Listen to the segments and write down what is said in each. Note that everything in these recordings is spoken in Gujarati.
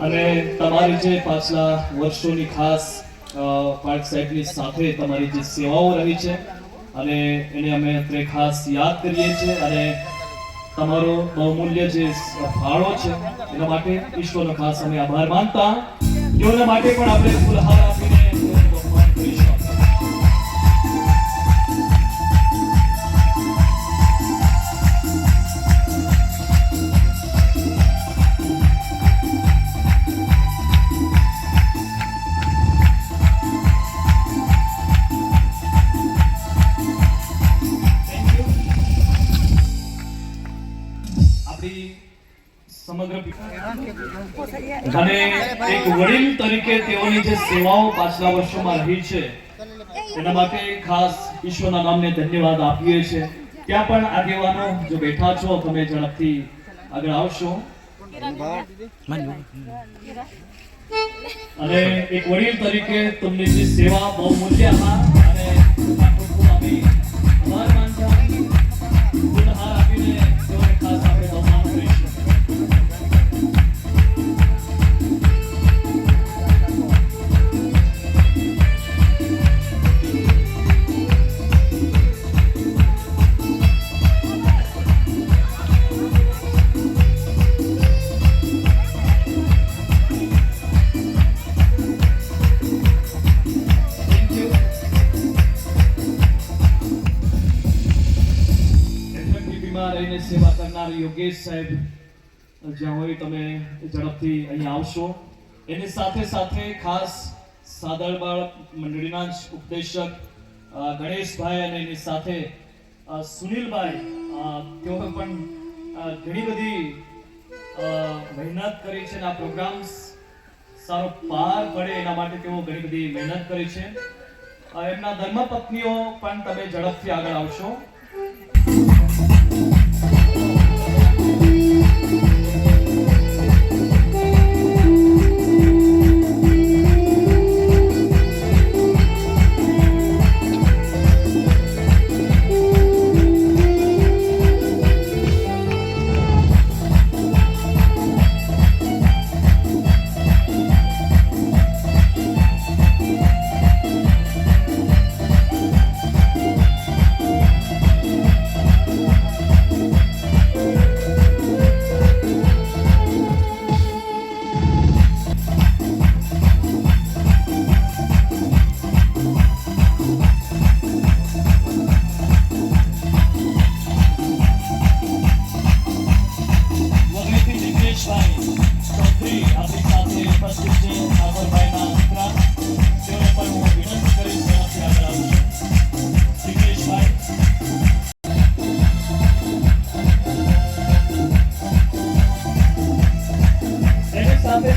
અને તમારી જે પાછલા વર્ષોની ખાસ પાર્ક સાહેબની સાથે તમારી જે સેવાઓ રહી છે અને એને અમે અત્યારે ખાસ યાદ કરીએ છીએ અને તમારો બહુમૂલ્ય જે ફાળો છે એના માટે ઈશ્વરનો ખાસ અમે આભાર માનતા તેઓના માટે પણ આપણે ફૂલહાર આપીને બહુમાન કરીશું. અને એક વડીલ તરીકે તેઓની જે સેવાઓ પાછલા વર્ષોમાં રહી છે એના માટે ખાસ ઈશ્વરના નામને ધન્યવાદ આપીએ છીએ. ત્યાં પણ આગેવાનો જો બેઠા છો તમે ઝડપથી આગળ આવશો. અને એક વડીલ તરીકે તમને જે સેવા બહુ મૂલ્ય અને આભાર માનતા ફૂલહાર આપીને તેઓને ખાસ આપણે બહુમાન કરીશું. સેવા કરનાર યોગેશ સાહેબ જ્યાં હોય તમે ઝડપથી અહીંયા આવશો. એની સાથે સાથે ખાસ સાદરબાળ મંડળીના જ ઉપદેશક ગણેશભાઈ અને એની સાથે સુનિલભાઈ તેઓ પણ ઘણી બધી મહેનત કરી છે અને આ પ્રોગ્રામ્સ સારો પાર પડે એના માટે તેઓ ઘણી બધી મહેનત કરી છે. એમના ધર્મપત્નીઓ પણ તમે ઝડપથી આગળ આવશો.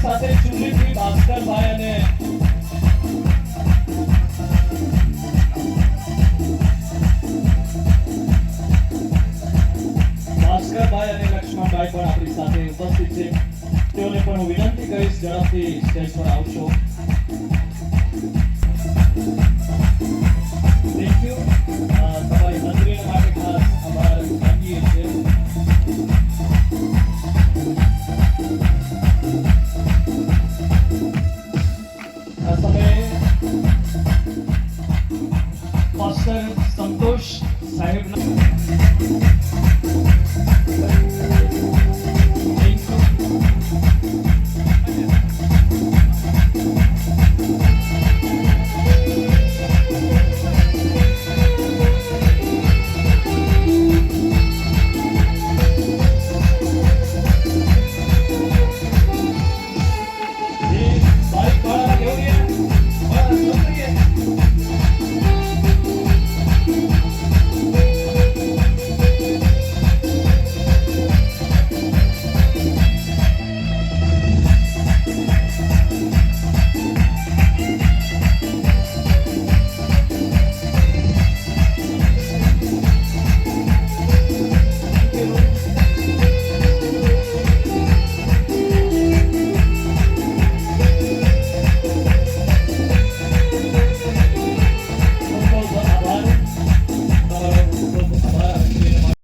સાથે ચુંબલી ભાસ્કરભાઈ અને લક્ષ્મણભાઈ પણ આપણી સાથે ઉપસ્થિત છે.